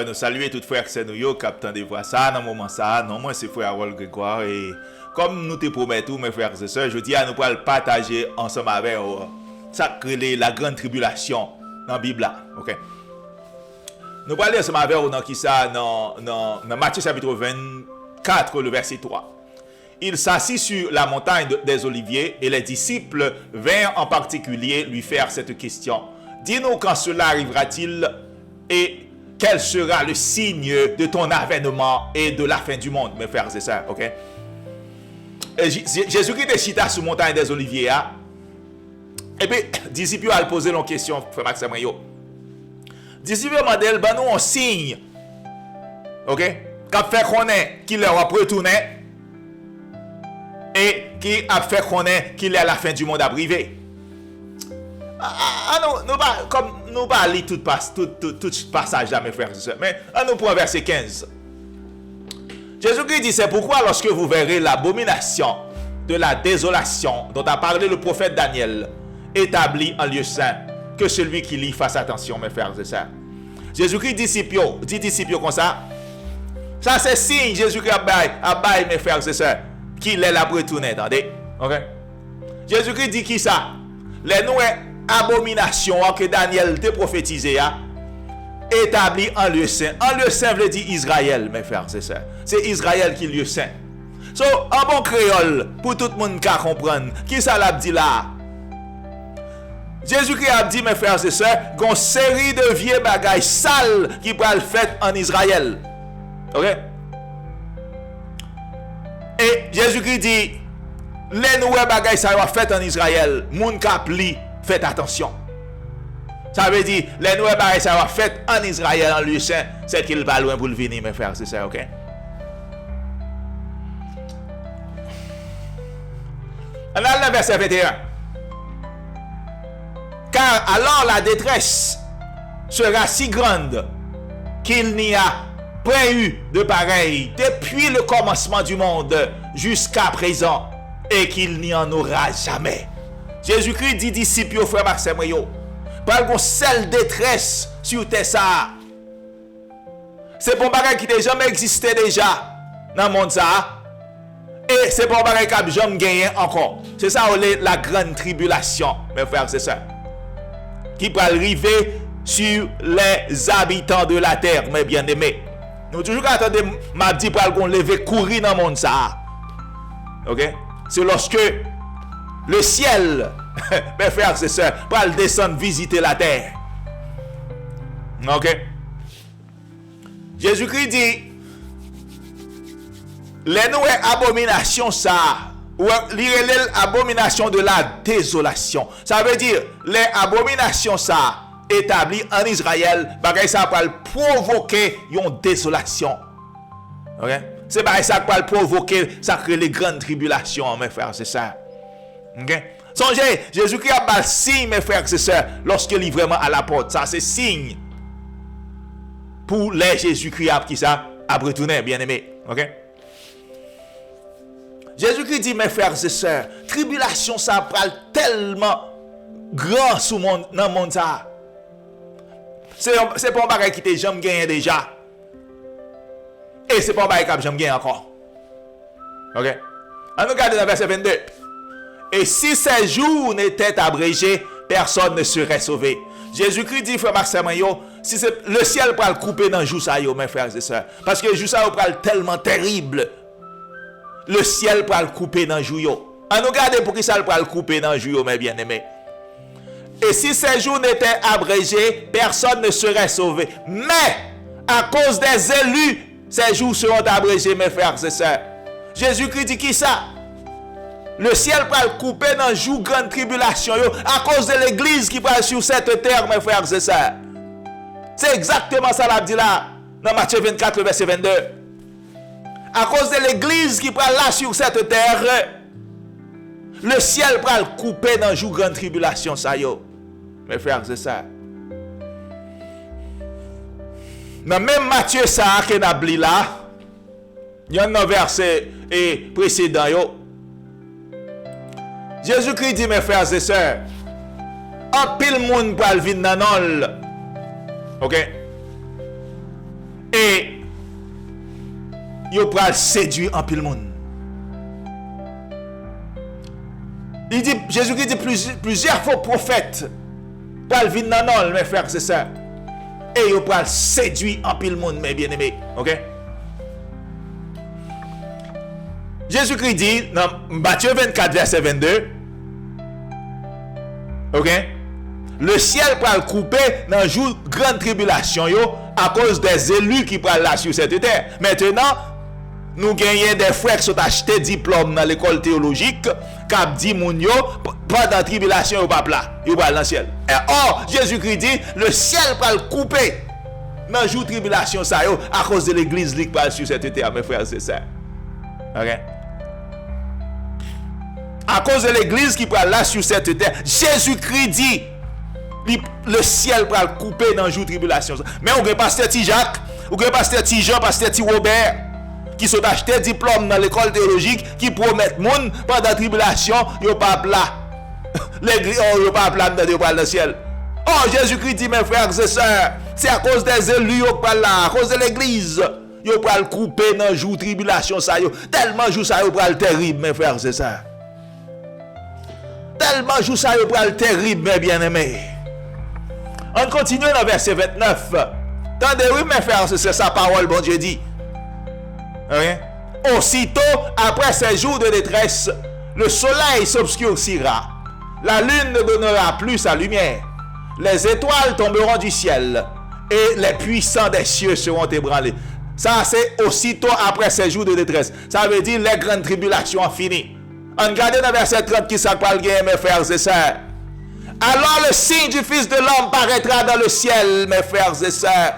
nous saluer tout frère c'est nous yo captain de voix ça dans moment ça non moi c'est frère Harold Grégoire et comme nous te promettons mes frères et sœurs je dis à nous pour le partager ensemble avec ça crée la grande tribulation dans la Bible là OK nous allons lire ensemble avec dans qui ça dans Matthieu chapitre 24 le verset 3. Il s'assit sur la montagne des Oliviers et les disciples vinrent en particulier lui faire cette question. Dis-nous quand cela arrivera-t-il et quel sera le signe de ton avènement et de la fin du monde, mes frères et sœurs, ok? Jésus-Christ est chita sur la montagne des Oliviers, hein? Et puis, disciples ont posé une question, frère Maxime Rio. Disciples ont demandé, ben nous on signe, ok? Qu'a fait qu'on est, qu'il leur a retourné, et qui a fait qu'on est, qu'il est à la fin du monde à priver. Nous pas lire tout passage là, mes frères et sœurs, mais nous pour verset 15. Jésus-Christ dit, c'est pourquoi lorsque vous verrez l'abomination de la désolation dont a parlé le prophète Daniel, établi en lieu saint, que celui qui lit fasse attention, mes frères et sœurs. Jésus-Christ dit disciples comme ça. Ça c'est signe Jésus-Christ a bail, mes frères et sœurs, qu'il est là pour retourner, attendez. OK? Jésus-Christ dit qui ça? Les nouvelles abominations que Daniel te prophétisé établi en lieu saint. En lieu saint veut dire Israël, mes frères et sœurs. C'est Israël qui est lieu saint. So, en bon créole, pour tout le monde qui comprendre, qui ça l'a dit là? Jésus-Christ a dit, mes frères et sœurs, qu'on série de vieux bagailles sales qui pourraient le faire en Israël. Ok? Et Jésus-Christ dit, les nouvelles bagailles ça va fait en Israël, moun k'ap li, faites attention. Ça veut dire, les nouvelles bagailles ça va fait en Israël, en lieu saint, c'est qu'il va loin pour le venir, mes frères, c'est ça, ok? On a le verset 21. Car alors la détresse sera si grande qu'il n'y a pas eu de pareil depuis le commencement du monde jusqu'à présent et qu'il n'y en aura jamais. Jésus-Christ dit disciples au frère Maxime Rio, par contre seule détresse sur terre ça. C'est pour bagage qui n'a jamais existé déjà dans le monde ça. Et c'est pour bagage qui n'a jamais gagné encore. C'est ça la grande tribulation, mes frères et sœurs, qui va arriver sur les habitants de la terre, mes bien-aimés. Nous toujours attendons, m'a dit pour qu'on lever courir dans le monde ça. OK? C'est lorsque le ciel, mes frères et sœurs, va descendre visiter la terre. OK? Jésus-Christ dit, les nouvelles abominations ça, ou l'abomination de la désolation. Ça veut dire, les abominations ça, établies en Israël, bagay ça va provoquer une désolation. OK? C'est pas ça qui va provoquer, ça crée les grandes tribulations, mes frères, c'est ça. OK? Songez, Jésus-Christ a bal signe, mes frères et sœurs, lorsqu'il est vraiment à la porte. Ça, c'est signe pour les Jésus-Christ qui ça a retourné, bien aimé. OK? Jésus-Christ dit, mes frères et sœurs, tribulation, ça parle tellement grand dans le monde, ça. C'est pas un bagage qui t'est jamais gagné déjà. Et c'est pas un bagage qui t'est jamais gagné encore. Ok? On regarde dans le verset 22. Et si ces jours n'étaient abrégés, personne ne serait sauvé. Jésus-Christ dit, frère Maxime, si le ciel va le couper dans le jour ça, mes frères et sœurs. Parce que le jour ça va tellement terrible. Le ciel va le couper dans le jour. On regarde pour qui ça va le couper dans le jour, mes bien-aimés. Et si ces jours n'étaient abrégés, personne ne serait sauvé. Mais, à cause des élus, ces jours seront abrégés, mes frères et sœurs. Jésus-Christ dit qui ça? Le ciel va le couper dans le jour grande tribulation, à cause de l'église qui va sur cette terre, mes frères et sœurs. C'est exactement ça l'a dit là, dans Matthieu 24, le verset 22. À cause de l'église qui va là sur cette terre, le ciel va le couper dans le jour grande tribulation, ça yo. Mes frères, c'est ça. Dans même Matthieu, ça, qui n'a pas là, il y a un verset précédent. Jésus-Christ dit, mes frères et sœurs, un pile monde pour le venir dans nol. OK? yo pral séduire en pile monde. Il dit, Jésus-Christ dit plusieurs faux prophètes pral vin nan non, mes frères, c'est ça. Et yo pral séduire en pile monde, mes bien-aimés. OK? Jésus-Christ dit dans Matthieu 24 verset 22, OK? Le ciel pral couper dans jour grande tribulation yo à cause des élus qui pral là sur cette terre. Maintenant, nous gagnons des frères qui sont achetés diplôme dans l'école théologique, qui dit moun yo pendant tribulation yo pas là, yo pral dans le ciel. Et or, Jésus-Christ dit le ciel pral couper dans jour tribulation ça yo à cause de l'église qui pral sur cette terre, mes frères, c'est ça. OK? À cause de l'église qui pral là sur cette terre, Jésus-Christ dit le ciel pral couper dans jour tribulation. Mais on a pasteur Ti Jacques, ou a pasteur Ti Jean, pasteur Ti Robert qui sont achetés diplôme dans l'école théologique qui promettent monde pendant tribulation, yo pas là. L'église yo pas là dans le ciel. Oh, Jésus-Christ dit mes frères et sœurs, c'est à cause des élus yo pas là, à cause de l'église. Yo pral couper dans jour tribulation ça yo. Tellement jour ça yo pral terrible mes frères et sœurs. Tellement jour ça yo pral terrible mes bien-aimés. On continue dans verset 29. Tendez, oui, mes frères, c'est sa parole, bon Dieu dit. Okay? Aussitôt, après ces jours de détresse, le soleil s'obscurcira. La lune ne donnera plus sa lumière. Les étoiles tomberont du ciel. Et les puissants des cieux seront ébranlés. Ça, c'est aussitôt après ces jours de détresse. Ça veut dire les grandes tribulations ont fini. On regarde dans verset 30 qui s'appelle mes frères et sœurs. Alors le signe du Fils de l'homme paraîtra dans le ciel, mes frères et sœurs.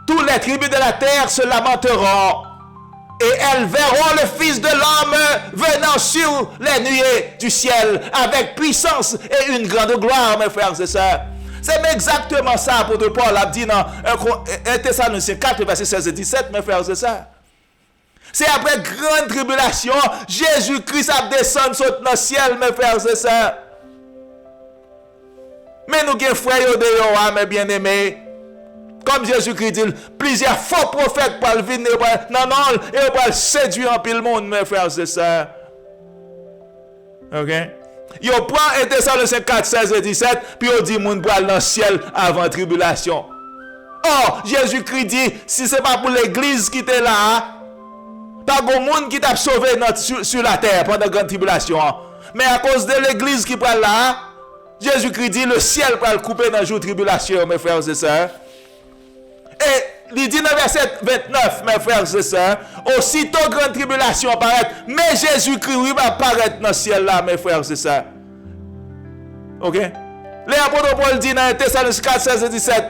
Tous les tribus de la terre se lamenteront et elles verront le Fils de l'homme venant sur les nuées du ciel avec puissance et une grande gloire, mes frères et sœurs. C'est exactement ça, apôtre Paul a dit dans 1 Thessaloniciens 4, verset 16 et 17, mes frères et sœurs. C'est après grande tribulation, Jésus-Christ a descendu dans le ciel, mes frères et sœurs. Mais nous avons frères de mes bien-aimés. Comme Jésus-Christ dit, plusieurs faux prophètes pour venir, non, et pour séduire un peu le monde, mes frères et sœurs. OK? Ils prennent 1 Thessaloniciens 4, 16 et 17, puis ils disent, moun pour aller dans le ciel avant la tribulation. Or, Jésus-Christ dit, si ce n'est pas pour l'église qui était là, pas de monde qui t'a sauvé sur la terre pendant la grande tribulation. Mais à cause de l'église qui prend là, Jésus-Christ dit, le ciel va le couper dans le jour de tribulation, mes frères et sœurs. Et il dit dans verset 29, mes frères et sœurs, aussitôt grande tribulation apparaît, mais Jésus-Christ va apparaître dans le ciel là, mes frères et sœurs. OK? L'apôtre Paul dit dans Thessaloniciens 4, 16 et 17,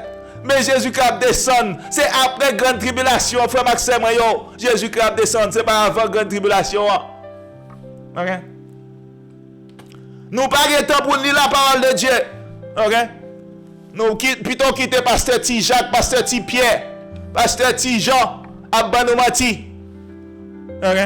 mais Jésus-Christ descend. C'est après grande tribulation, frère Maxime, Jésus-Christ descend, c'est pas avant grande tribulation. OK? Nous pas de temps pour lire la parole de Dieu. OK? Nous plutôt quitter pasteur Ti Jacques, pasteur Ti Pierre, pasteur Ti Jean, Abanoumati. OK?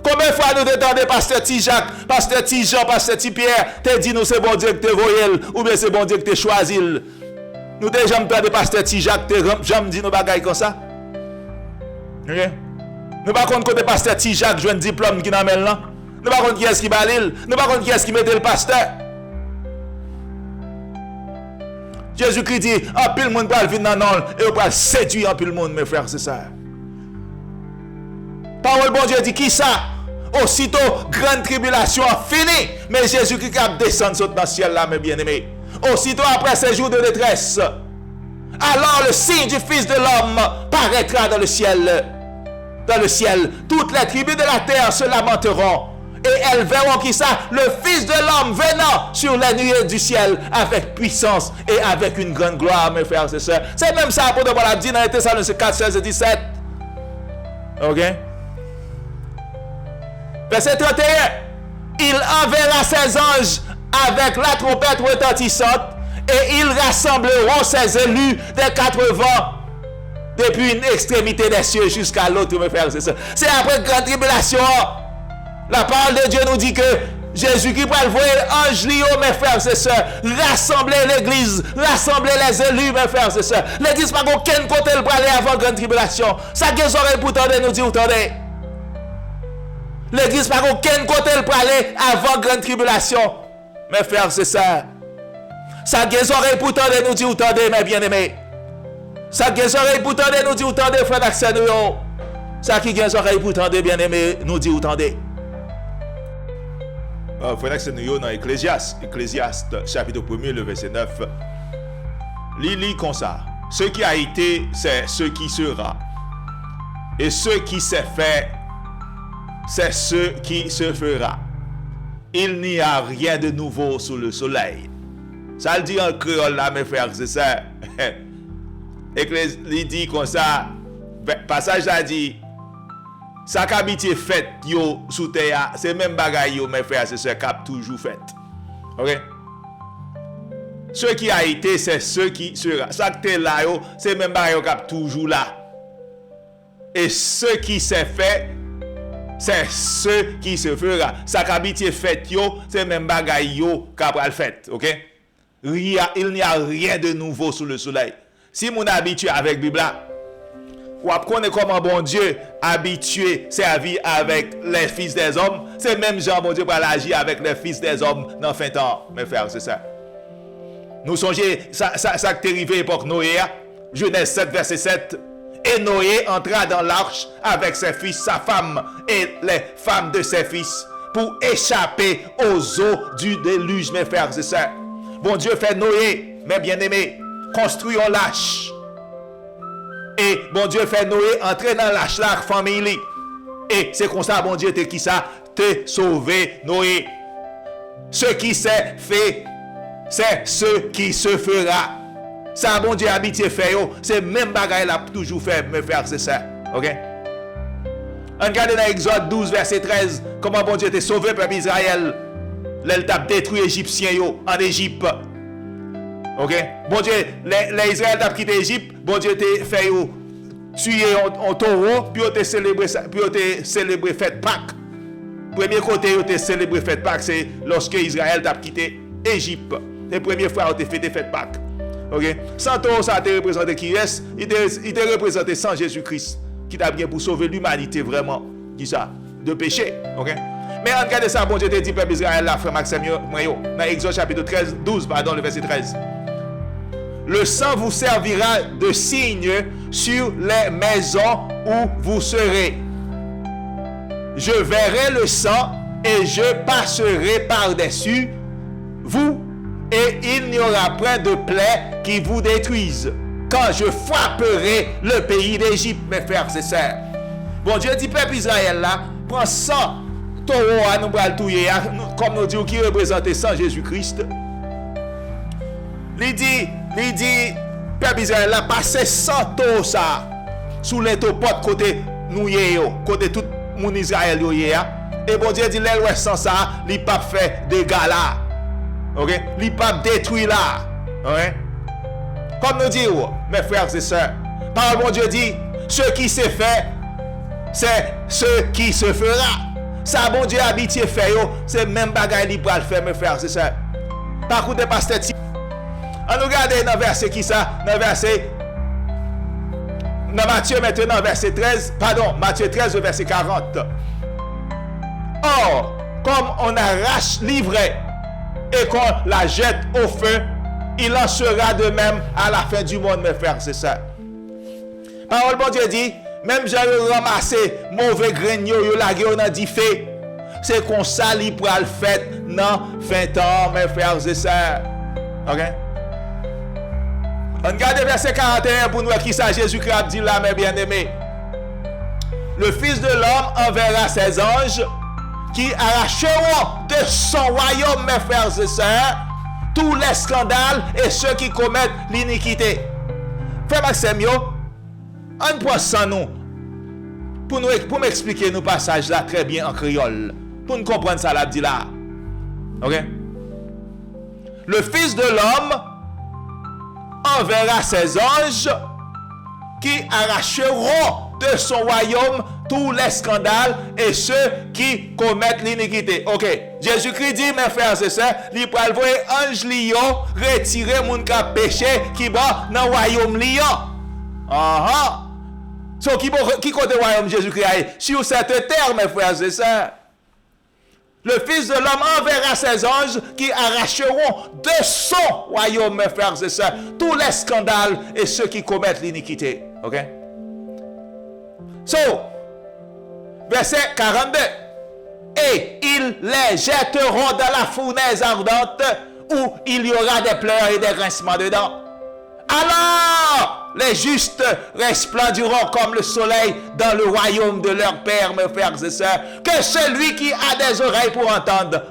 Combien de fois nous détendons pasteur Ti Jacques, pasteur Ti Jean, pasteur Ti Pierre, te dit nous c'est bon Dieu que te voyel, ou bien c'est bon Dieu que te choisi. Nous déjà entendu pasteur Ti Jacques, te jamais dit nous bagaille comme ça. OK? Nous pas compte côté pasteur Ti Jacques joue un diplôme qui n'amène là. Nous pas compte qui est-ce qui balil, nous pas compte qui est-ce qui mettait le pasteur. Jésus-Christ dit, en pile monde va venir dans non et on va séduire en pile monde, mes frères, c'est ça. Parole bon Dieu dit qui ça? Aussitôt grande tribulation a fini, mais Jésus-Christ a descendu dans le ciel là, mes bien-aimés. Aussitôt après ces jours de détresse, alors le signe du Fils de l'homme paraîtra dans le ciel. Dans le ciel, toutes les tribus de la terre se lamenteront. Et elles verront qui ça? Le Fils de l'homme venant sur les nuées du ciel avec puissance et avec une grande gloire, mes frères et sœurs. C'est même ça, l'apôtre Paul a dit dans Thessaloniciens 4, 16 et 17. OK? Verset 31. Il enverra ses anges avec la trompette retentissante et ils rassembleront ses élus des 4 vents depuis une extrémité des cieux jusqu'à l'autre, mes frères et sœurs. C'est après grande tribulation. La parole de Dieu nous dit que Jésus qui va le voir ange Lio, mes frères et sœurs, rassembler l'église, rassembler les élus, mes frères et sœurs. L'église pas aucun côté le aller avant grande tribulation. Ça qui oreilles pour tendre nous dire attendez. L'église pas aucun côté le aller avant grande tribulation. Mes frères et sœurs. Ça qui oreilles pour tendre nous dire attendez mes bien-aimés. Ça qui oreilles pour tendre nous dire attendez frères et sœurs. Ça qui oreilles pour tendre bien-aimés nous dire attendez. Frère, c'est nous dans Ecclésiaste, chapitre 1er, le verset 9. Lis comme ça. Ce qui a été, c'est ce qui sera. Et ce qui s'est fait, c'est ce qui se fera. Il n'y a rien de nouveau sous le soleil. Ça le dit en créole là, mes frères, c'est ça. Il dit comme ça. Passage là dit. Ça qu'habitué fait yo sous terre, c'est même bagaille yo mes frères, c'est ce qu'a toujours fait. OK? Ce qui a été, c'est ce qui sera. Ça qui est là yo, c'est même bagaille qu'a toujours là. Et ce qui s'est fait, c'est ce qui se fera. Ça qu'habitué fait yo, c'est même bagaille yo qu'a le fait. OK? Il n'y a rien de nouveau sous le soleil. Si mon habitué avec Bible là, ou à connaître comment bon Dieu habitué servi avec les fils des hommes, c'est même Jean bon Dieu pour agir avec les fils des hommes dans fin temps, mes frères, c'est ça. Nous songez ça qui est arrivé époque Noé, Genèse 7 verset 7, et Noé entra dans l'arche avec ses fils, sa femme et les femmes de ses fils pour échapper aux eaux du déluge, mes frères, c'est ça. Bon Dieu fait Noé, mes bien-aimés, construisons l'arche. Et bon Dieu fait Noé entrer dans la l'arche famille. Et c'est comme ça, bon Dieu, te qui ça, te sauver Noé. Ce qui s'est fait, c'est ce qui se fera. Ça, bon Dieu, habitué fait, c'est même bagaille là toujours fait, mes frères, c'est ça. OK? On regarde dans Exode 12, verset 13, comment bon Dieu t'a sauvé peuple Israël. L'elle t'a détruit Égyptiens en Égypte. OK? Bon Dieu, les Israéliens t'a quitté l'Égypte, bon Dieu t'a fait tuer un taureau, puis on t'a célébré ça, puis on t'a célébré fête Pâques. Premier côté, on t'a célébré fête Pâques, c'est lorsque Israël t'a quitté l'Égypte. C'est la première fois qu'on t'a fait fête Pâques. OK? Sans taureau, ça t'a représenté qui est, il t'a représenté sans Jésus-Christ, qui t'a bien pour sauver l'humanité vraiment, qui ça, de péché. OK? Mais regardez ça, bon Dieu t'a dit, peuple Israël, la frère Maxime, dans Exode chapitre 12, pardon, le verset 13. Le sang vous servira de signe sur les maisons où vous serez. Je verrai le sang et je passerai par-dessus vous et il n'y aura point de plaie qui vous détruise quand je frapperai le pays d'Égypte, mes frères et sœurs. Bon Dieu dit, peuple Israël là, prends sang, taureau à nous bral touyer, comme nous disons qui représente sang Jésus-Christ. Il dit, peuple Israël a passé 100 taux ça sous les topotes côté nous côté tout mon Israël et bon Dieu dit l'ouest sans ça, il pas fait de dégâts là. OK? Il pas détruit là. OK? Comme nous disons, mes frères et sœurs, par bon Dieu dit, ce qui s'est fait, c'est ce qui se fera. Ça bon Dieu habitué fait c'est même bagaille il va le faire, mes frères et sœurs. Par contre pasteur on regarde dans le verset qui ça, dans Matthieu maintenant, verset 13, pardon, Matthieu 13, verset 40. Or, comme on arrache l'ivraie et qu'on la jette au feu, il en sera de même à la fin du monde, mes frères, c'est ça. Parole bon Dieu dit, même j'ai ramassé mauvais grain, yo lagé on dit fait. C'est qu'on s'allie pour le fait dans 20 ans, mes frères et sœurs. OK? On regarde verset 41 pour nous qui ça Jésus-Christ a dit là, mes bien-aimés. Le Fils de l'homme enverra ses anges qui arracheront de son royaume, mes frères et sœurs, tous les scandales et ceux qui commettent l'iniquité. Frère Maxime, on prend sans nous pour m'expliquer nos passages là très bien en créole. Pour nous comprendre ça, là, dit là. OK? Le Fils de l'homme enverra ses anges qui arracheront de son royaume tous les scandales et ceux qui commettent l'iniquité. Ok, Jésus-Christ dit, mes frères et sœurs, il peut envoyer ange lion, retirer mon qui a péché, qui va dans le royaume lion. So, qui côté royaume Jésus-Christ a sur cette terre, mes frères et sœurs. Le Fils de l'homme enverra ses anges qui arracheront de son royaume, mes frères et sœurs, tous les scandales et ceux qui commettent l'iniquité. Ok? So, verset 42. Et ils les jetteront dans la fournaise ardente où il y aura des pleurs et des grincements dedans. Alors, les justes resplendiront comme le soleil dans le royaume de leur Père, mes frères et sœurs. Que celui qui a des oreilles pour entendre,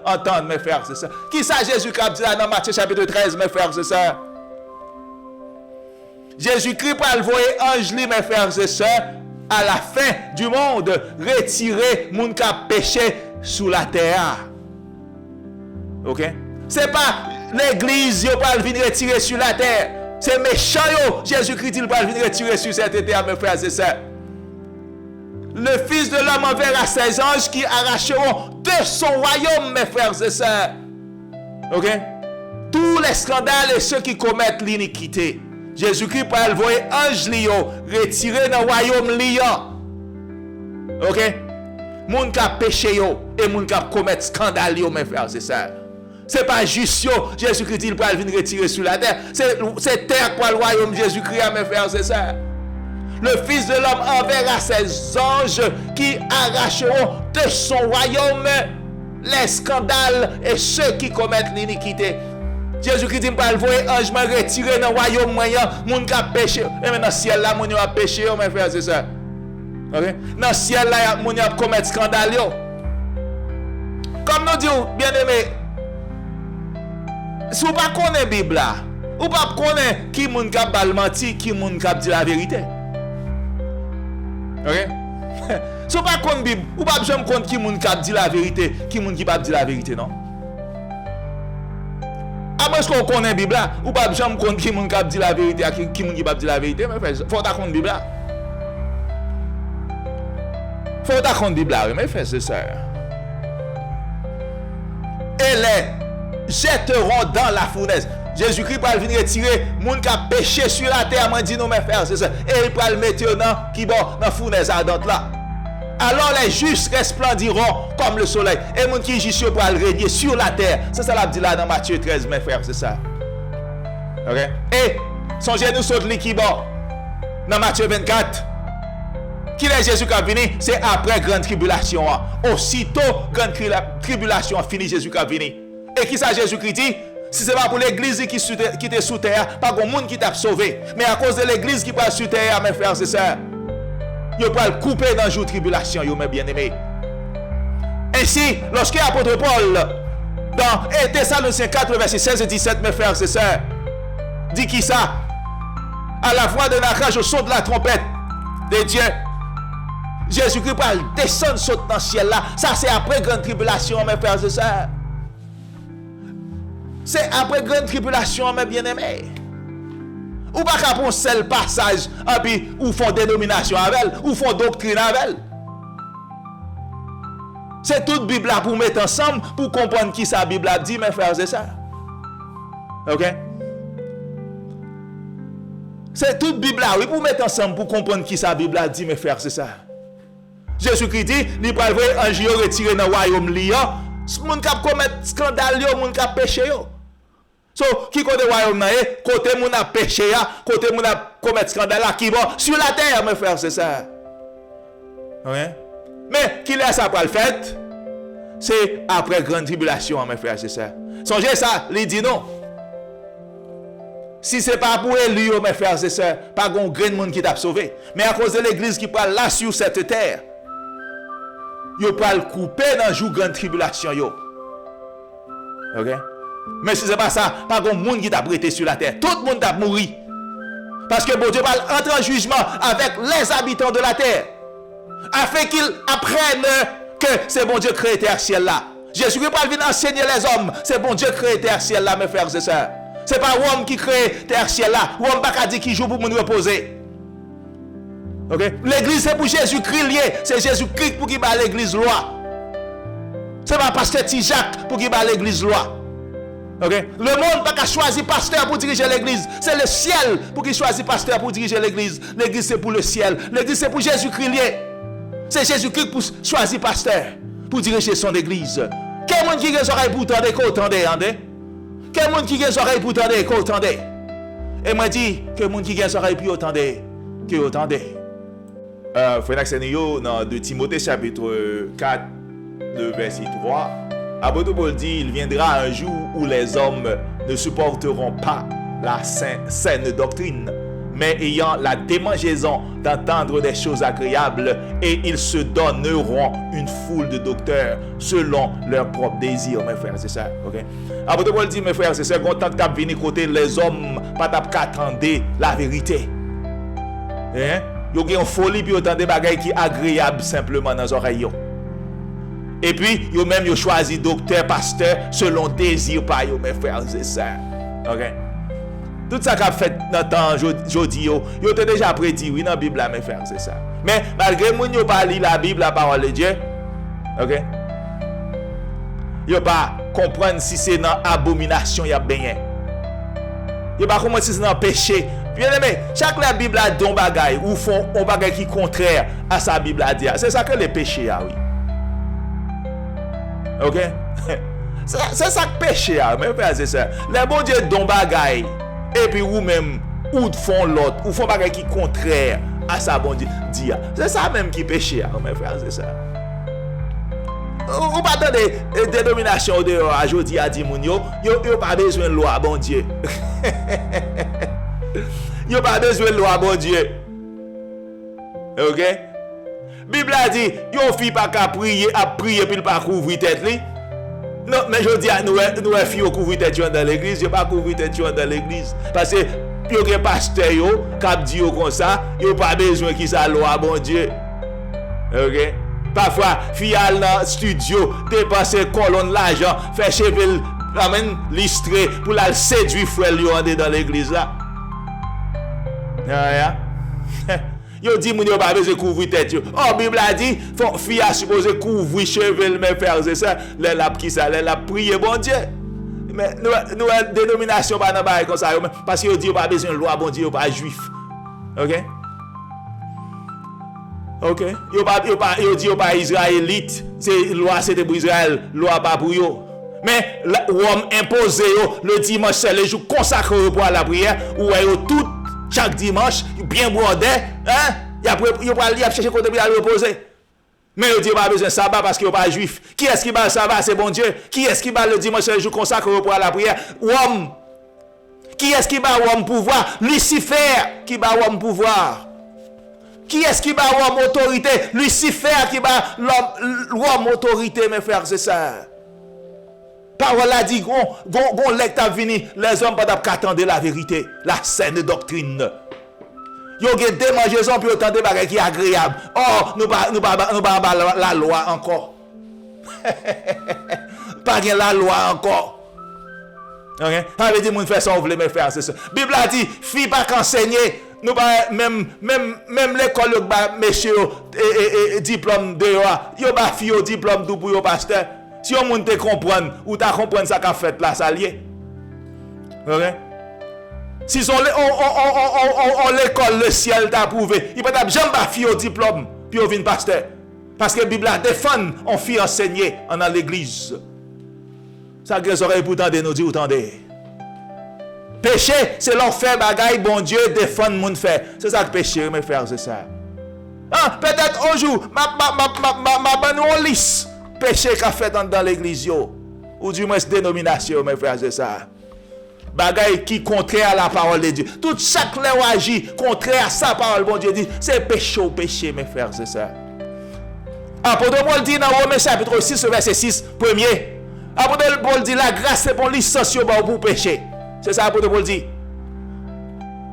mes frères et sœurs. Qui ça Jésus-Christ dit là dans Matthieu chapitre 13, mes frères et sœurs? Jésus-Christ va envoyer ange, mes frères et sœurs, à la fin du monde, retirer moun qui a péché sous la terre. Ok? C'est pas l'église qui va venir retirer sur la terre. C'est méchant, Jésus-Christ, il va venir retirer sur cette terre, mes frères et sœurs. Le Fils de l'homme enverra ses anges qui arracheront de son royaume, mes frères et sœurs. Ok? Tous les scandales et ceux qui commettent l'iniquité. Jésus-Christ va envoyer ange lion, retirer dans le royaume lion. Ok? Moun qui a péché yo, et moun qui a commettre scandale, mes frères et sœurs. C'est pas juste Jésus-Christ il va venir retirer sur la terre. C'est terre pour le royaume Jésus-Christ, mes frères et sœurs. Le Fils de l'homme enverra ses anges qui arracheront de son royaume les scandales et ceux qui commettent l'iniquité. Jésus-Christ dit pas envoyer ange m'a retirer dans le royaume moyen moun qui a péché. Et maintenant ciel là moun a péché, mes frères et sœurs. OK? Dans ciel là moun a commettre scandale yo. Comme nous disons bien-aimés, si vous ne connaissez pas la Bible, vous ne connaissez pas qui moun k'ap bal menti, qui moun k'ap dit la vérité. OK? Si vous ne connaissez pas la Bible, vous ne pouvez pas connaître qui moun k'ap dit la vérité, qui moun qui pas dit la vérité, non? Après ce qu'on connaît la Bible, vous ne pouvez pas connaître qui moun k'ap dit la vérité, qui moun qui pas dit la vérité, mais il faut connaître la Bible. Il faut connaître la Bible, mes frères et sœurs. Et les jetteront dans la fournaise. Jésus-Christ va venir retirer moun qui a péché sur la terre, m'a dit nous mes frères, c'est ça. Et il va le mettre dans la fournaise ardente là. Alors les justes resplendiront comme le soleil. Et moun qui est juste pour régner sur la terre. C'est ça l'a dit là dans Matthieu 13, mes frères, c'est ça. OK? Et songez-nous sur l'équipe dans Matthieu 24. Qui est Jésus qui a venu? C'est après grande tribulation. Aussitôt grande tribulation fini, Jésus qui a venu. Et qui ça Jésus-Christ dit? Si ce n'est pas pour l'église qui était sous terre, pas grand monde qui t'a sauvé. Mais à cause de l'église qui passe sous terre, mes frères et sœurs, il va le couper dans le jour de tribulation, mes bien-aimés. Ainsi, lorsque l'apôtre Paul, dans Thessaloniciens 4, verset 16 et 17, mes frères et sœurs, dit qui ça? À la voix de l'archange, au son de la trompette de Dieu, Jésus-Christ va descendre saute dans le ciel là. Ça, c'est après grande tribulation, mes frères et sœurs. C'est après grande tribulation, mes bien-aimés. Ou pas qu'à un seul passage, et puis ou font dénomination avec elle, ou font doctrine avec elle. C'est toute Bible là pour mettre ensemble, pour comprendre qui sa Bible a dit, mes frères et sœurs. OK? C'est toute Bible là, oui, pour mettre ensemble, pour comprendre qui sa Bible a dit, mes frères et sœurs. Jésus-Christ dit, il va envoyer un ange retirer dans le royaume lion. Moun k'ap commettre scandale yo, moun k'ap péché yo. So, qui côté royaume là, côté moun a péché ya, côté moun a commettre scandale là, qui va sur la terre, mes frères, c'est ça. Ouais. Mais qui laisse ça pour le fait? C'est après grande tribulation, mes frères, c'est ça. Songez ça, il dit non. Si ce n'est pas pour lui, mes frères et sœurs, pas grand monde qui t'a sauvé. Mais à cause de l'église qui parle là sur cette terre, yo pas le couper dans jour grande tribulation yo. OK? Mais si c'est pas ça, pas grand monde qui t'a prêté sur la terre. Tout le monde t'a mouru. Parce que bon Dieu va entrer en jugement avec les habitants de la terre. Afin qu'ils apprennent que c'est bon Dieu créé terre ciel là. Jésus ne va pas venir enseigner les hommes, c'est bon Dieu créé terre ciel là, mes frères et sœurs. C'est pas l'homme qui crée terre ciel là. L'homme pas dit qui joue pour nous reposer. OK? L'église c'est pour Jésus-Christ lié, c'est Jésus-Christ pour qui bat l'église loi. C'est pas pasteur Tijak pour qui bat l'église loi. OK? Le monde n'a pas choisi pasteur pour diriger l'église. C'est le ciel pour qui choisit pasteur pour diriger l'église. L'église c'est pour le ciel. L'église c'est pour Jésus-Christ lié. C'est Jésus-Christ pour choisir pasteur pour diriger son église. Quel monde qui a les oreilles pour tendre, qu'on tendait, quel monde qui a les oreilles pour tendre, qu'on tendait. Et moi dis que monde qui a les oreilles pour tendre, que tendait. Frère Axenio dans 2 Timothée chapitre 4 le verset 3. Apôtre Paul dit, il viendra un jour où les hommes ne supporteront pas la saine doctrine, mais ayant la démangeaison d'entendre des choses agréables, et ils se donneront une foule de docteurs selon leurs propres désirs. Mes frères, c'est ça, ok? Apôtre Paul dit, mes frères, c'est ça, quand tu as venu côté les hommes, pas t'attendre la vérité. Hein? Ils ont une folie, puis ils ont des bagailles qui sont agréables simplement dans les oreilles. Et puis, ils ont même choisi docteur, pasteur, selon désir par eux, mes frères, c'est ça. Ok? Tout ça qu'a fait dans le temps aujourd'hui, ils ont déjà prédit, oui, dans la Bible, mes frères, c'est ça. Mais malgré que ils n'ont pas lu la Bible, la parole de Dieu, ok? Ils n'ont pas comprendre si c'est dans l'abomination, il y a bien. Ils n'ont pas comprendre si c'est dans le péché. Bien aimé, chaque la Bible a don bagay ou font un bagay qui est contraire à sa Bible a dit. C'est ça que les péchés a, oui. OK? C'est ça que péché a, mes frères, c'est ça. Les bon Dieu don bagay et puis ou même ou font l'autre ou font bagay qui est contraire à sa bon Dieu dit. C'est ça même qui péché a, mes frères, c'est ça. Ou pas dans des dénominations de aujourd'hui a dit moun yo pas besoin de loi bon Dieu. Il n'y a pas besoin de loi, bon Dieu. Ok? Bible a dit, il y a une fille pas qu'à prier, puis il pas couvrir tête. Non, mais je dis à nous, filles qui couvrir tête dans l'église, je pas couvrir tête dans l'église. Parce que, il y a des pasteurs qui disent comme ça, il n'y a pas besoin qu'ils sa loi, bon Dieu. Ok? Parfois, fille dans le studio, dépenser colonne l'argent, faire cheveux, l'istrer pour la séduire frère dans l'église là. Yo dit moun yo pas besoin couvrir tête yo. Oh Bible a dit fille a supposé couvrir cheveux mes frères c'est ça les la qui ça les la prier bon Dieu. Mais nous dénomination pas dans bail comme ça parce que yo dit yo pas besoin de loi bon Dieu yo pas juif. OK? OK? Yo dit yo pas israélite, c'est loi c'était pour Israël, loi pas pour yo. Mais l'homme imposé yo le dimanche c'est le jour consacré pour la prière où yo tout chaque dimanche, bien brodé, hein? Il a cherché côté pour aller reposer. Mais il dit pas besoin de sabbat parce qu'il n'est pas juif. Qui est-ce qui bat le sabbat? C'est bon Dieu. Qui est-ce qui bat le dimanche le jour consacré pour la prière? Homme. Qui est-ce qui bat l'homme pouvoir? Lucifer qui bat l'homme pouvoir. Qui est-ce qui bat l'homme autorité? Lucifer qui bat l'homme autorité, mes frères, c'est ça. Parole a dit, gon lecteur vini, les hommes pas attendre la vérité, la saine doctrine. Yo gen démangeaison puis autant de bagages qui est agréable. Oh, nous pas la loi encore. Pas gen la loi encore. OK? Ça veut dire moun fait ça on veut mes frères, c'est ça. Bible a dit, fille pas qu'enseigner, nous pas même l'école yo ba monsieur diplôme de yo ba fille au diplôme tout pour yo pasteur. Si on monde te comprendre ou ta comprendre ça qu'a fait là ça lié. OK? Si on l'école le ciel t'a prouvé, il peut pas jamais ba fille au diplôme puis on vient pasteur parce que Bible a défend on fille enseigner dans l'église. Ça que les oreilles pour tendre nous dit ou tendez. Péché c'est l'enfer bagaille bon Dieu défend moun fait. C'est ça que péché mes frères c'est ça. Ah, peut-être un jour ma bonne lisse péché qu'a fait dans l'église yo ou du moins dénomination mes frères c'est ça. Bagaille qui contraire à la parole de Dieu. Tout chaque lèvre agit contraire à sa parole bon Dieu dit c'est péché ou péché mes frères c'est ça. Apôtre Paul dit dans Romains chapitre 6 verset 6 premier. Apôtre Paul dit la grâce c'est pour licence pour péché. C'est ça apôtre Paul dit.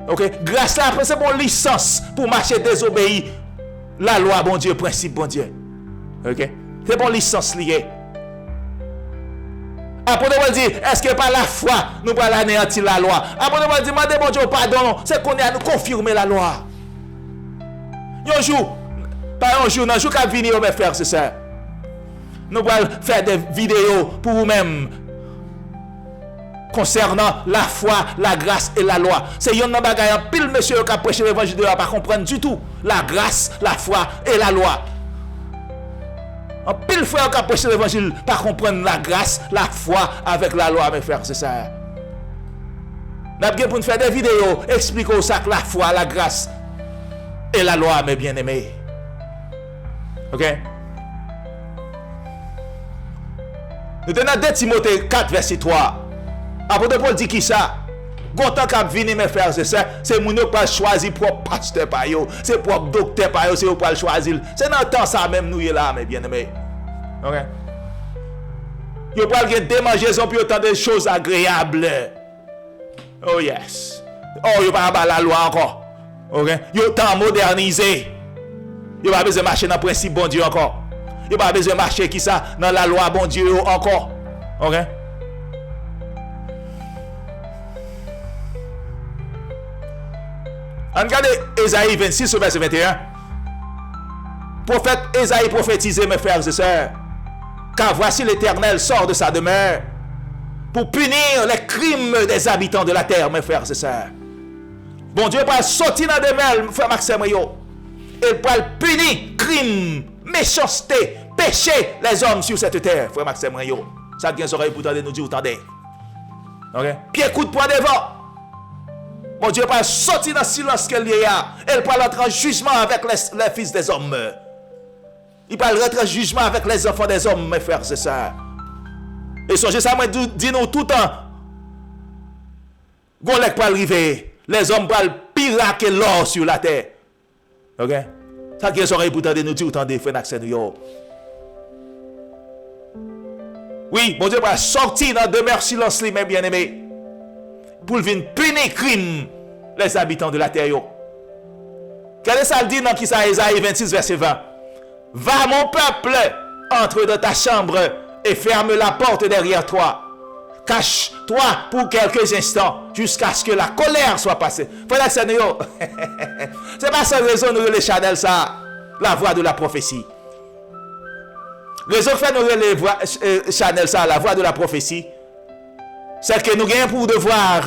OK, grâce là c'est pour licence pour marcher désobéir la loi bon Dieu principe bon Dieu. OK? C'est pour licence liée. Apôtre Paul dit, est-ce que par la foi, nous allons anéantir la loi? Apôtre Paul dit, demandez bon Dieu pardon, c'est qu'on est à nous confirmer la loi. Un jour, pas un jour, dans le jour qui venir, mes frères, c'est ça. Nous allons faire des vidéos pour vous-même concernant la foi, la grâce et la loi. C'est un bagay en pile monsieur qui a prêché l'évangile de la pas comprendre du tout la grâce, la foi et la loi. En pile frère qui a prêché l'évangile pas comprendre la grâce, la foi avec la loi, mes frères, c'est ça. Nous avons pour nous faire des vidéos expliquer ça que la foi, la grâce et la loi, mes bien-aimés. OK? Nous tenons dans 2 Timothée 4, verset 3. Apôtre Paul dit qui ça? Content qu'à venir mes frères et sœurs, c'est mon qui pas choisir propre pasteur par yo, c'est propre docteur par yo, c'est vous pas choisir. C'est dans le temps ça même nous là mes bien-aimés. OK? Yo pas gen démangeaison puis autant de choses agréables. Oh yes. Oh yo pas la loi encore. OK? Yo temps modernisé. Yo pas besoin marcher dans principe bon Dieu encore. Yo pas besoin marcher qui ça dans la loi bon Dieu encore. OK? Regardez Ésaïe 26 verset 21. Prophète Ésaïe prophétisait, mes frères et sœurs, car voici l'Éternel sort de sa demeure pour punir les crimes des habitants de la terre, mes frères et sœurs. Bon Dieu va sortir dans la demeure, frère Maxime, il va punir crimes, méchanceté, péché les hommes sur cette terre, frère Maxime. Ça qui est oreille pour nous dire, attendez. OK? Pied coup de poing devant. Mon Dieu va sortir dans le silence qu'elle y a. Elle va entrer en jugement avec les fils des hommes. Il va rentrer en jugement avec les enfants des hommes, mes frères, c'est ça. Et songez ça, moi, dis-nous tout le temps. Golek va arriver. Les hommes vont piraquer l'or sur la terre. OK? Ça qui est oreille pour nous dire, attendez, frère Naxen. Oui, mon Dieu va sortir dans demeure silence, mes bien-aimés. Pour venir punir crime les habitants de la terre. Quel est ça le dit dans qui ça Ésaïe 26 verset 20? Va mon peuple, entre dans ta chambre et ferme la porte derrière toi. Cache-toi pour quelques instants jusqu'à ce que la colère soit passée. Frère Seigneur, c'est pas sans raison nous les Chanel ça, la voix de la prophétie. Raison fait nous les Chanel ça, la voix de la prophétie. C'est que nous gagnons pour devoir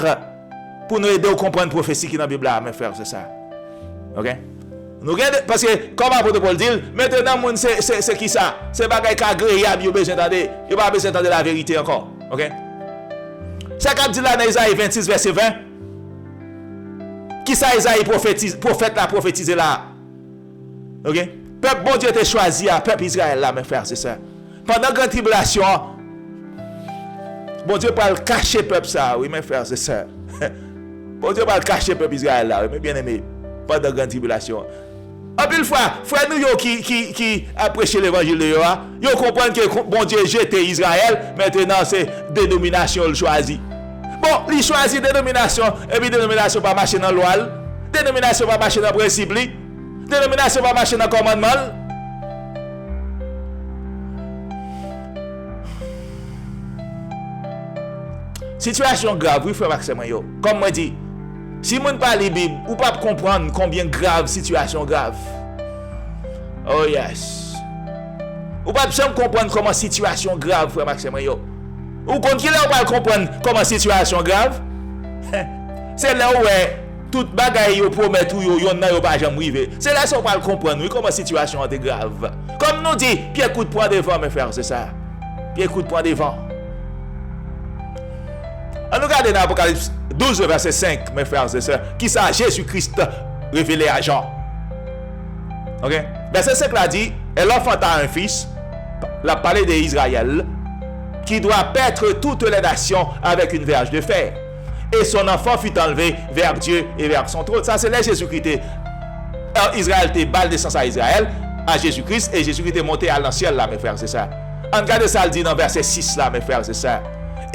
pour nous aider à comprendre la prophétie qui est dans la Bible, mes frères, c'est ça. OK? Nous gagnons, parce que, comme l'apôtre Paul dit, maintenant, c'est qui ça? C'est pas quelque chose agréable, il n'y a pas besoin d'entendre la vérité encore. OK? C'est comme dit là dans Isaïe 26, verset 20. Qui ça, Isaïe prophète l'a prophétisé là? OK? Peuple, bon Dieu t'a choisi, peuple Israël là, mes frères, c'est ça. Pendant la grande tribulation, bon Dieu va le cacher peuple ça, oui mes frères, c'est ça. Bon Dieu va le cacher peuple Israël là, oui mes bien-aimés, pendant la grande tribulation. En plus fois, frère nous qui a prêché l'évangile de yo, yo comprennent que bon Dieu jette Israël, maintenant c'est dénomination le choisi. Bon, il choisit dénomination, et puis dénomination pas marcher dans loi, dénomination pas marcher dans principe, dénomination pas marcher dans commandement. Situation grave, oui, frère Maxime, comme moi dit, si vous ne parlez pas la Bible, vous ne pouvez pas comprendre combien grave situation grave. Oh yes. Vous ne pouvez pas comprendre comment situation grave, frère Maxime. Vous ne pouvez pas comprendre comment situation grave. C'est là où tout bagaille vous promet ou vous n'avez pas jamais arrivé. C'est là où vous ne comprendre comment situation est grave. Comme nous dit, pied coup de poing devant, mes frères, c'est ça. Pied coup de poing devant. On nous regarde dans Apocalypse 12, verset 5, mes frères et sœurs, qui ça Jésus-Christ révélé à Jean. Ok? Verset 5 là dit, et l'enfanta un fils, la parlé d'Israël, qui doit paître toutes les nations avec une verge de fer. Et son enfant fut enlevé vers Dieu et vers son trône. Ça, c'est là Jésus-Christ. Israël était bal descend à Israël, à Jésus-Christ, et Jésus-Christ est monté à l'ancien là, mes frères, c'est ça. On regarde ça, le dit dans verset 6 là, mes frères, c'est ça.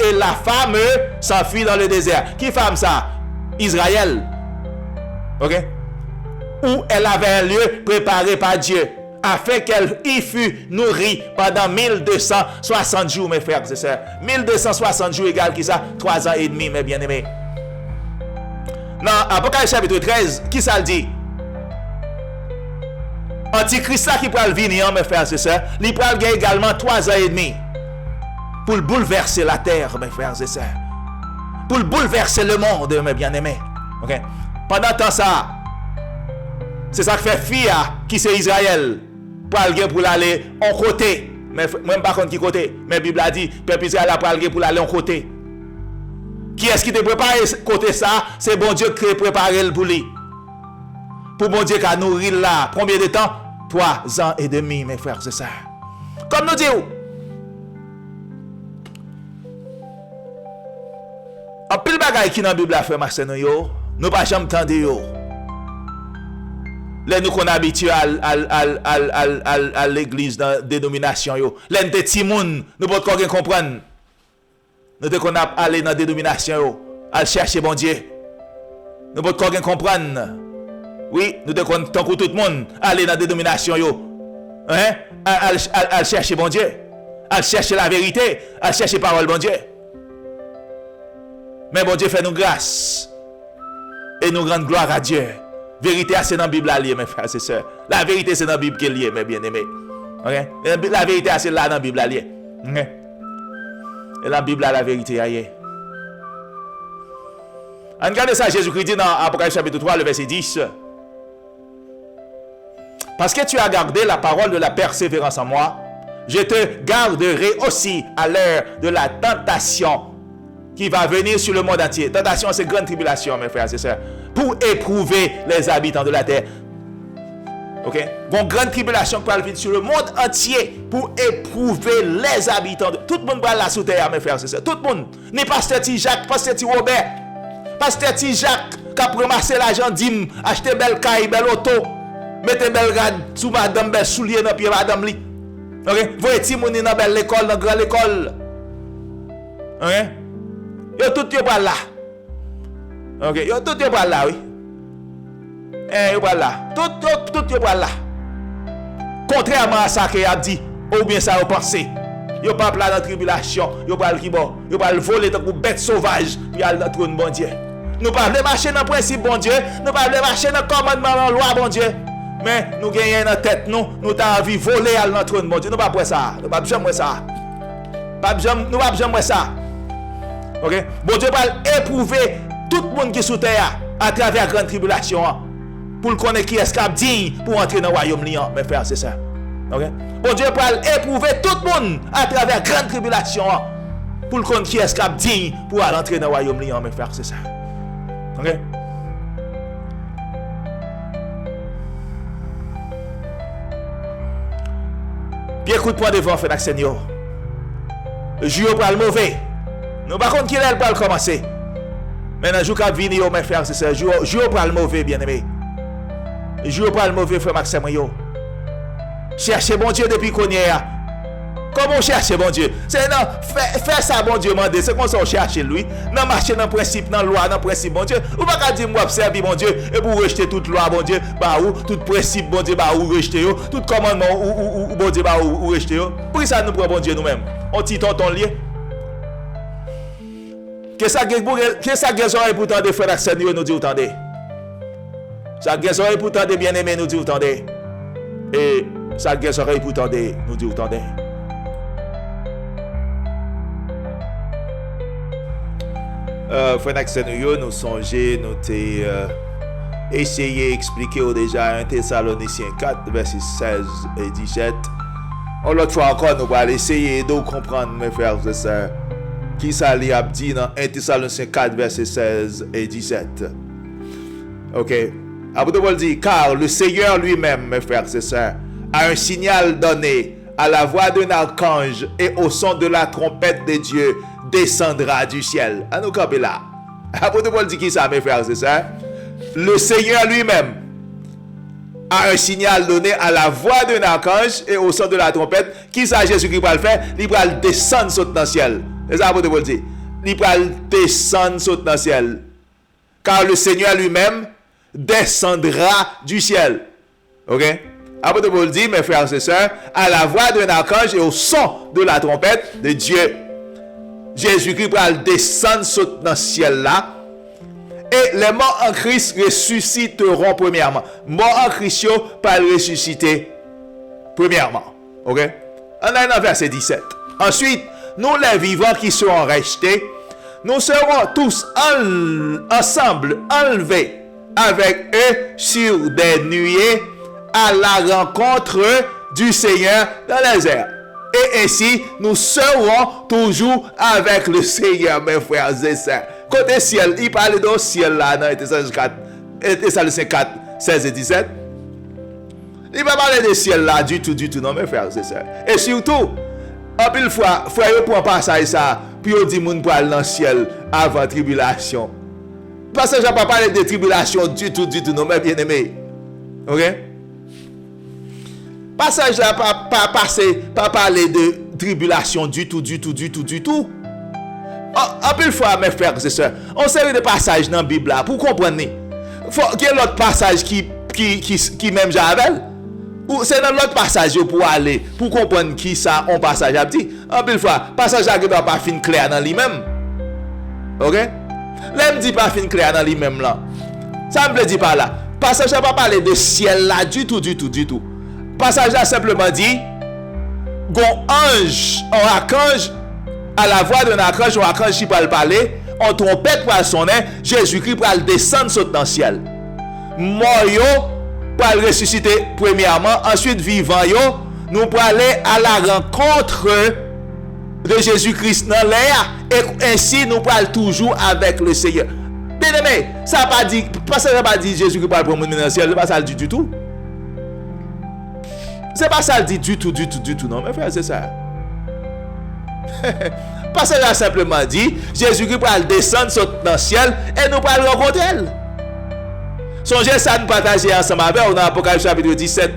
Et la femme s'enfuit dans le désert. Qui femme ça? Israël. Ok? Où elle avait un lieu préparé par Dieu, afin qu'elle y fût nourrie pendant 1260 jours, mes frères, c'est ça. 1260 jours égale qui ça? 3 ans et demi, mes bien-aimés. Dans Apocalypse chapitre 13, qui ça le dit? Antichrist là qui peut venir, mes frères et sœurs, il peut gagner également 3 ans et demi pour bouleverser la terre, mes frères et sœurs. Pour bouleverser le monde, mes bien-aimés. Okay? Pendant temps ça, c'est ça que fait FIA, qui c'est Israël, pour aller en côté. Mais même pas contre qui côté. Mais la Bible a dit, peuple Israël a pour aller en côté. Qui est-ce qui te prépare côté ça? C'est bon Dieu qui prépare pour lui. Pour bon Dieu qui a nourri là. Combien de temps? 3 ans et demi, mes frères et sœurs. Comme nous disons, en pile bagaille qui dans la Bible a fait marcher nous pas jamais entendre yo. Là nous qu'on habitué à l'église dans dénomination yo. Là nous petit moun, nous pas comprendre. Nous te qu'on aller dans dénomination yo, à chercher bon Dieu. Nous pas comprendre. Oui, nous te qu'on tant que tout le monde aller dans dénomination yo. Hein? À chercher bon Dieu. À chercher la vérité, à chercher parole bon Dieu. Mais bon Dieu fait nous grâce. Et nous grande gloire à Dieu. Vérité, c'est dans la Bible liée, mes frères et sœurs. La vérité, c'est dans la Bible qui est liée, mes bien-aimés. Okay? La vérité, c'est là dans la Bible liée. Okay? Et la Bible, la vérité, aïe. Regardez ça, Jésus-Christ dit dans Apocalypse chapitre 3, le verset 10. Parce que tu as gardé la parole de la persévérance en moi, je te garderai aussi à l'heure de la tentation qui va venir sur le monde entier. Tentation, c'est grande tribulation, mes frères et sœurs, pour éprouver les habitants de la terre. Ok? Une grande tribulation qui va venir sur le monde entier pour éprouver les habitants. Tout le monde va là sous terre, mes frères et sœurs. Tout le monde. Ni pasteur T. Jacques, pasteur T. Robert, pasteur T. Jacques, qui a ramassé l'argent, dit, acheter belle caille, belle auto, mettez belle rade sous madame, belle soulier dans pied madame li. Ok? Voyez T. Mouni dans belle école, dans grande école. Ok? Yo tout yo pas là. OK, yo tout yo pas là, oui. Yo pas là. Tout yo pas là. Contrairement à ça que a dit, ou bien ça vous pensez. Yo pas là dans tribulation, yo pas qui bon, yo pas voler tant que bête sauvage, puis aller dans trône bon Dieu. Nous pas marcher dans principe bon Dieu, nous pas marcher dans commandement dans loi bon Dieu. Mais nous gagnons dans tête nous t'a envie voler aller dans trône bon Dieu. Nous pas pour ça. Nous pas jamais ça. Nous pas jamais ça. OK? Bon Dieu va éprouver tout le monde qui est sous terre à travers la grande tribulation pour connaître qui est digne pour entrer dans le royaume liant, mes frères, c'est ça. OK? Bon Dieu va éprouver tout le monde à travers la grande tribulation pour connaître qui est digne pour entrer dans le royaume liant, mes frères, c'est ça. OK? Bien coup de poing devant fait Seigneur. Le jour pour le mauvais. Nous par contre qui est pour commencer. Mais dans le jour qui vient, mes frères, c'est ça. Jour pour le mauvais, bien-aimé. Jour pour le mauvais, frère Maxime. Cherchez bon Dieu depuis qu'on y est. Comment chercher bon Dieu? C'est non, faire ça bon Dieu mandé. C'est comme ça on cherche lui. Non marcher dans le principe, dans la loi, dans le principe bon Dieu. Ou pas dire moi observer bon Dieu et pour rejeter toute loi bon Dieu, bah ou tout principe bon Dieu, bah ou rejeter yo, tout commandement ou bon Dieu, bah ou rejeter yo. Pour ça nous prend bon Dieu nous-mêmes. On dit tonton lié. Que ça gagne oreille pour tendre frère Seigneur nous dit entendez. Ça gagne oreille pour tendre bien-aimé nous dit entendez. Et ça gagne oreille pour tendre nous dit entendez. Frère Seigneur nous songer nous t'ai essayé d'expliquer déjà 1 Thessaloniciens 4 verset 16 et 17. L'autre fois encore nous allons essayer de comprendre mes frères et sœurs. Qui ça li a dit dans 1 Thessaloniciens 4 verset 16 et 17. OK. Apôtre Paul dit car le Seigneur lui-même, mes frères et sœurs, a un signal donné à la voix d'un archange et au son de la trompette de Dieu descendra du ciel. À nous camper là. Apôtre Paul dit qui ça, mes frères et sœurs? Le Seigneur lui-même a un signal donné à la voix d'un archange et au son de la trompette. Qui ça Jésus-Christ va le faire? Il va descendre dans le ciel. C'est ça l'apôtre Paul dit. Il va descendre dans le ciel. Car le Seigneur lui-même descendra du ciel. OK? Apôtre Paul dit, mes frères et sœurs, à la voix d'un archange et au son de la trompette de Dieu. Jésus-Christ va descendre dans le ciel là. Et les morts en Christ ressusciteront premièrement. Morts en Christ, pas ressusciter premièrement. Ok? On a dans verset 17. Ensuite, nous les vivants qui seront restés, nous serons tous ensemble enlevés avec eux sur des nuées à la rencontre du Seigneur dans les airs. Et ainsi, nous serons toujours avec le Seigneur, mes frères et sœurs. Côté ciel, il parle de ciel là, dans Thessaloniciens 4, 16 et 17. Il ne va pas parler de ciel là du tout, non, mes frères et sœurs. Et surtout, en pile fois, frère, pour un passage ça, puis on dit moun pour aller dans le ciel avant tribulation. Parce que je ne vais pas parler de tribulation du tout, non, mes bien-aimés. Ok? Passage là, pas parler de tribulation du tout. En pile fois, mes frères et sœurs, on sait de passages dans la Bible là, pour comprendre. Il y a l'autre passage qui même j'avais. Ou c'est dans l'autre passage pour aller, pour comprendre qui ça, on passage à dit. En pile fois, passage là qui doit pas fin clair dans lui-même. Ok? Là, me dit pas fin clair dans lui-même là. Ça me le dit pas là. Passage là pas parler de ciel là du tout. Passage là simplement dit, gon ange, un archange, à la voix d'un archange, un archange qui peut parler, on trompette pour sonner, Jésus-Christ pour descendre sur le ciel. Mort yo pour ressusciter premièrement, ensuite vivant yo, nous pour aller à la rencontre de Jésus-Christ dans l'air, et ainsi nous pour aller toujours avec le Seigneur. Bien aimé, ça pas dit, parce que ça pas dit Jésus-Christ pour aller dans le ciel, c'est pas ça le dit du tout. C'est pas ça le dit du tout, non, mes frères, c'est ça. Parce que là simplement dit, Jésus-Christ va descendre dans le ciel et nous allons rencontrer elle. Songez ça, nous partager ensemble avec on a Apocalypse chapitre 17,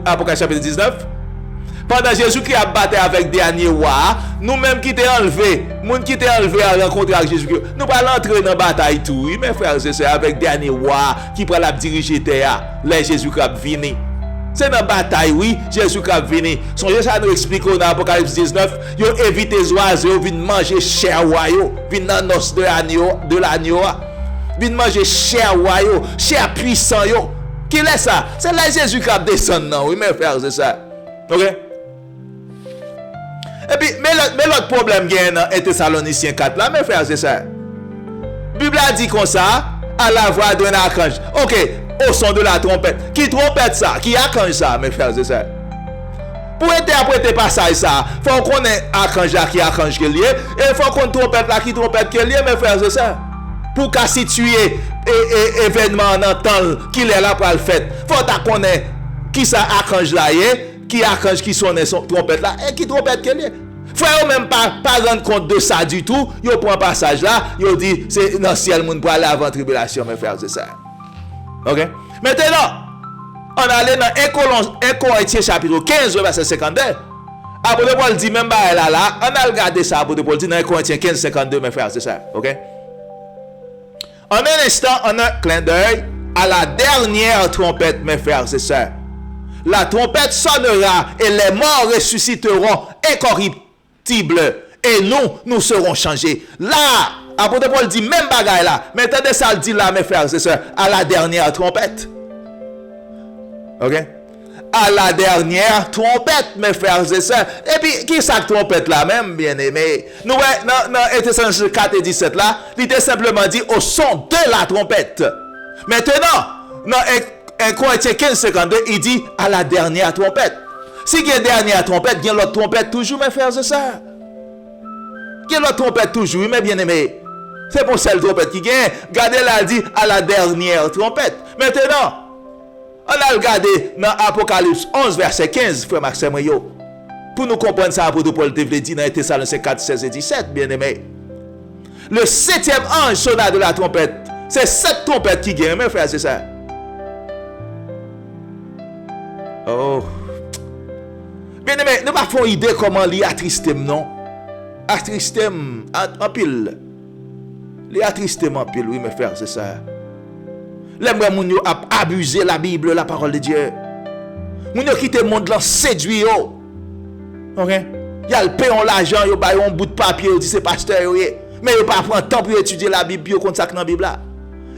Apocalypse chapitre 19. Pendant Jésus-Christ a battu avec dernier roi, nous-mêmes qui étaient enlevés, nous qui étaient enlevés à rencontrer avec Jésus-Christ, nous allons entrer dans la bataille tout, mes frères, c'est ça, avec dernier roi qui prend la diriger terre, là Jésus-Christ a venu. C'est dans la bataille, oui, Jésus-Christ est venu. Songez ça nous explique dans Apocalypse 19, ils ont évité les oiseaux, ils viennent manger chair royaux, ils viennent dans l'os de l'agneau, ils viennent manger chair royaux, chair puissant. Qui est ça? C'est là Jésus-Christ descend, non? Oui, mes frères, c'est ça. Ok? Et puis, mais l'autre problème qu'il y a dans Thessaloniciens 4, là, mes frères, c'est ça. La Bible a dit comme ça, à la voix d'un archange. Ok. Au son de la trompette. Qui trompette ça? Qui archange ça, mes frères et sœurs? Pour interpréter passage ça, il faut qu'on ait archange là qui archange qui est lié. Et il faut qu'on trompette là qui trompette qui est lié, mes frères et sœurs. Pour qu'à situer événement en temps qu'il est là pour le faire. Il faut qu'on ait qui ça archange là qui archange qui sonne son trompette là et qui trompette qui est lié. Faut même pas rendre compte de ça du tout. Yo prend passage là, yo dit c'est dans le ciel moun pour aller avant tribulation, mes frères et sœurs. Ok? Maintenant, on allait dans 1 Corinthiens chapitre 15, verset 52. Apôtre Paul dit même là, on a regardé ça, Apôtre Paul dit dans 1 Corinthiens 15, 52, mes frères, c'est ça. Ok? En un instant, on a un clin d'œil à la dernière trompette, mes frères et sœurs. La trompette sonnera et les morts ressusciteront incorruptibles et nous serons changés. Là, Apôtre Paul dit même bagaille là. Mais attendez ça le dit là, mes frères et sœurs, à la dernière trompette. Ok? À la dernière trompette, mes frères et sœurs. Et puis, qui ça trompette là même, bien aimé? Nous, dans Ephésiens 4 et 17 là, il était simplement dit au son de la trompette. Maintenant, dans 1 Corinthiens 15, 52, il dit à la dernière trompette. Si il y a une dernière trompette, il y a l'autre trompette toujours, mes frères et sœurs. Il y a l'autre trompette toujours, mes bien-aimés. C'est pour celle trompette qui gagne. Regardez là, dit à la dernière trompette. Maintenant, on a regardé dans Apocalypse 11, verset 15, frère Maxime Rio. Pour nous comprendre ça, Apôtre Paul te dit dans Thessaloniciens 4, 16 et 17, bien-aimés. Le 7e ange sonna de la trompette. C'est cette trompette qui gagne, mes frères, c'est ça. Oh. Bien-aimés, nous n'avons pas idée comment il attriste, non? Attriste en pile. Les attristements pile, oui, mes frères, c'est ça. Les gens ont abusé la Bible, la parole de Dieu. Ils ont quitté le monde là, séduit. Ok? Il y a le pain, l'argent, il y a un bout de papier, il dit c'est pasteur. Mais il n'y a pas prendre temps pour étudier la Bible, il y a dans la Bible là.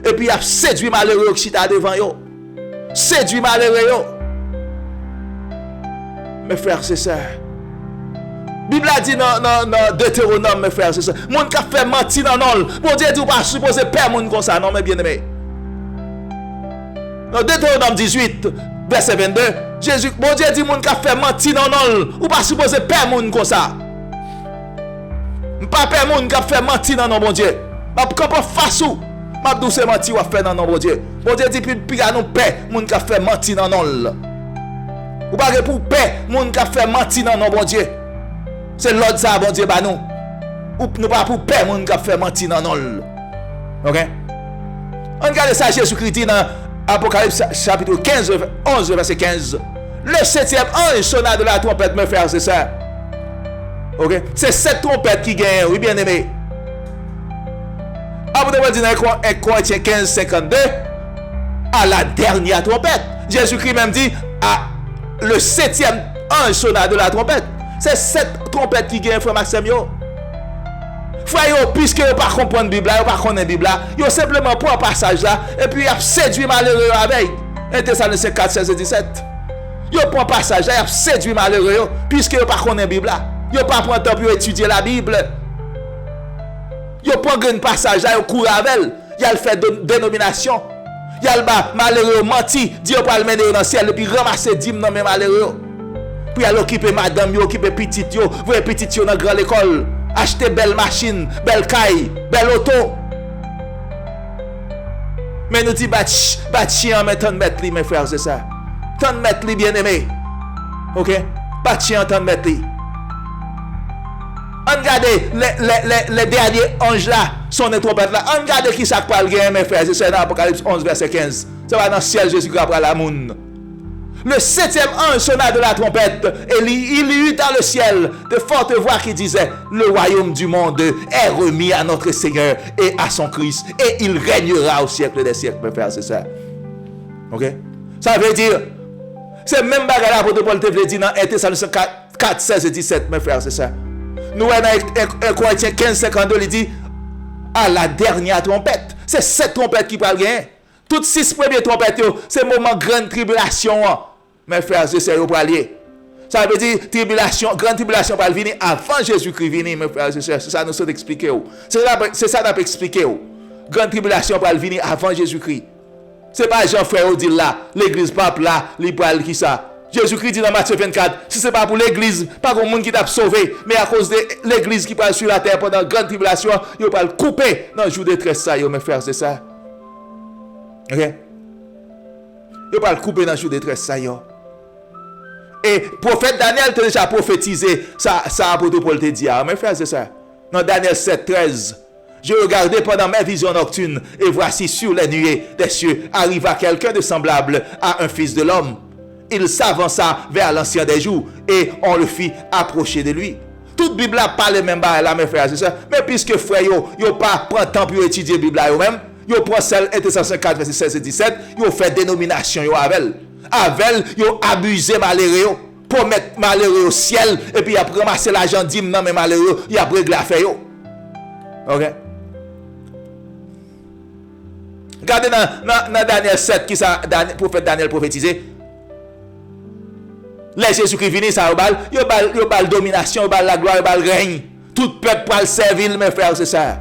Et puis il a séduit malheureux qui chita devant yo. Séduit malheureux yo. Mes frères, c'est ça. Bible a dit dans Deutéronome, mes frères, c'est ça. Moun qui a fait mentir dans non. Bon Dieu dit, ou pas supposé perdre moun comme ça, non, mes bien-aimés. Dans Deutéronome 18, verset 22, Jésus, bon Dieu dit, moun qui a fait mentir dans non. Ou pas supposé perdre moun comme ça. Pas perdre moun qui a fait mentir dans non, bon Dieu. Ma comprend face ou. Ma douce mentir ou a fait dans non, bon Dieu. Bon Dieu dit, puis à nous paix, moun qui a fait mentir dans non. Ou pas pour paix, moun qui a fait mentir dans non, bon Dieu. C'est l'autre ça, bon Dieu, bah nous. Ou nous pas pour paix, moun qui a fait mentir dans non. Ok? On regarde ça, Jésus-Christ dit dans Apocalypse chapitre 15, 11, verset 15. Le 7e ange sonna de la trompette, mes frères, c'est ça. Ok? C'est cette trompette qui gagne, oui, bien aimé. Après, on dit dans 1 Corinthiens 15, 52, à la dernière trompette. Jésus-Christ même dit, le 7e ange sonna de la trompette. C'est cette trompette qui gagne, frère Maxime. Frère, puisque vous ne comprenez pas la Bible, vous ne comprenez pas la Bible, vous simplement pour un passage là, et puis vous avez séduit malheureux avec. 1 Thessaloniciens 4, 16 et 17. Vous prenez un passage là, vous avez séduit malheureux, puisque vous ne comprenez pas la Bible. Vous ne prenez pas le temps pour étudier la Bible. Vous prenez un passage là, vous courez avec. Vous avez fait dénomination. Vous avez malheureux menti, Dieu va le mener dans le ciel, et puis ramasser 10 dans mes malheureux. Puis aller occuper madame, occuper petite, vous petite dans la grande école. Acheter belle machine, belle caille, belle auto. Mais nous disons, chien, mais ton mettre li, mes frères, c'est ça. Ton mettre li, bien aimé. Ok? Chien, ton mettre li. Regardez les derniers anges là, son trompette là. Regardez qui ça parle, mes frères, c'est ça dans Apocalypse 11, verset 15. Ça va dans le ciel, Jésus-Christ après la moune. Le 7e ange sonna de la trompette et il y eut dans le ciel de fortes voix qui disaient: le royaume du monde est remis à notre Seigneur et à son Christ et il régnera au siècle des siècles, mes frères, c'est ça. Ok? Ça veut dire, c'est même bagarre l'apôtre Paul te veut dire dans 1 Thessaloniciens 4, 16 et 17, mes frères, c'est ça. Nous, dans 1 Corinthiens 15, 52, il dit à la dernière trompette. C'est cette trompette qui parle bien. Toutes 6 premières trompettes, c'est le moment de grande tribulation. Mes frères, c'est ça, vous parlez. Ça veut dire tribulation, grande tribulation va venir avant Jésus-Christ venir, mes frères, c'est ça nous sommes expliqué. C'est ça nous peut expliquer. Grande tribulation va venir avant Jésus-Christ. Ce n'est pas Jean-Frère dit là, l'église pape là, il parle qui ça. Jésus-Christ dit dans Matthieu 24, si ce n'est pas pour l'église, pas pour le monde qui t'a sauvé, mais à cause de l'église qui parle sur la terre pendant la grande tribulation, il va le couper dans le jour de détresse, ça, mes frères, c'est ça. Ok? Il va le couper dans le jour de détresse, ça, Et prophète Daniel t'a déjà prophétisé ça apôtre Paul te dit. Mes frères, c'est ça. Dans Daniel 7, 13. Je regardais pendant mes visions nocturnes, et voici sur les nuées des cieux arriva quelqu'un de semblable à un fils de l'homme. Il s'avança vers l'ancien des jours, et on le fit approcher de lui. Toute Bible là parle même pas là, mes frères, c'est ça. Mais puisque frère yo pas prend temps pour étudier la Bible là eux-mêmes, yo prend celle 1 Thessaloniciens 4, verset 16 et 17, yo fait dénomination yo avec. Avec, yo abusé malheureux pour mettre malheureux au ciel et puis après ramasser l'argent dîme non mais malheureux, il a réglé l'affaire yo. OK? Regardez dans Daniel 7 qui ça prophète Daniel prophétisé. Les Jésus-Christ vini ça yo bal domination, yo bal la gloire, yo bal règne. Tout peuple pour le servir mes frères, c'est ça.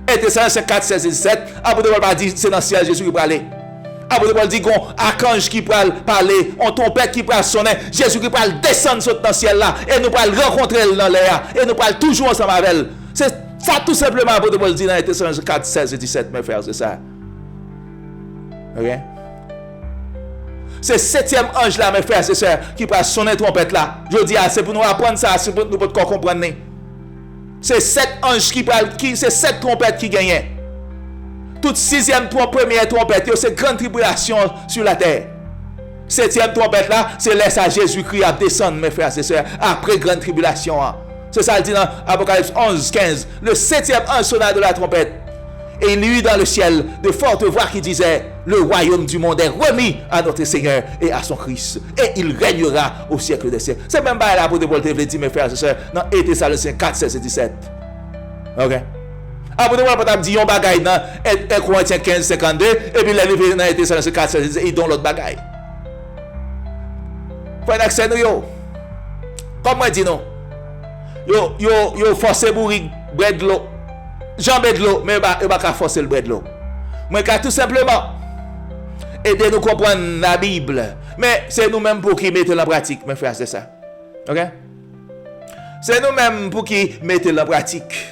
Et Thessaloniciens 4, 16 et 17, après de pas dire c'est dans le ciel Jésus qui va aller. Apôtre Paul dit qu'on archange qui peut parler, on trompette qui peut sonner, Jésus qui peut descendre dans le ciel là, et nous peut rencontrer dans l'air, et nous peut toujours ensemble avec elle. C'est ça tout simplement, apôtre Paul dit dans Thessaloniciens 4, 16 et 17, mes frères, c'est ça. Ok? C'est 7e ange là, mes frères, c'est ça, qui peut sonner trompette là. Je dis, c'est pour nous apprendre ça, c'est pour nous comprendre. C'est 7 anges c'est 7 trompettes qui gagnent. Toute 6e première trompette, c'est grande tribulation sur la terre. 7e trompette là, c'est laisse à Jésus-Christ à descendre, mes frères et sœurs, après grande tribulation. C'est ça, il dit dans Apocalypse 11, 15. Le 7e ange sonna de la trompette. Et il y eut dans le ciel de fortes voix qui disaient: le royaume du monde est remis à notre Seigneur et à son Christ. Et il régnera au siècle des siècles. C'est même pas là pour te dire, mes frères et sœurs, dans 1 Thessaloniciens 4, 16 et 17. Ok? Après, nous avons dit un bagay dans 1 Corinthiens 15, 52, et puis la livre dans Thessaloniciens 4, et dans l'autre bagay. Frère d'accès nous yo. Comme moi dis non. Yo forcé bourri bread l'eau. Jambé de l'eau, mais yo pas forcer le bread l'eau. Moi tout simplement aider nous comprendre la Bible. Mais c'est nous-mêmes pour qui mettons en pratique, mes frères, c'est ça. OK? C'est nous-mêmes pour qui mettons en pratique.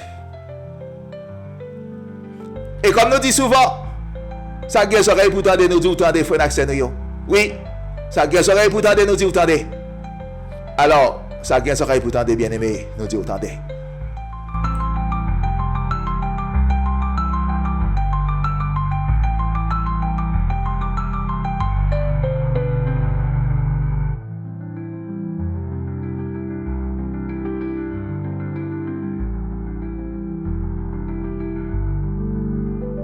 Et comme nous dit souvent, ça gueule oreille pour tendre nous dire autant des frères d'accès nous yo. Oui. Ça gueule oreille pour tendre nous dire autant des. Alors, ça gueule oreille pour tendre bien aimé nous dire autant des.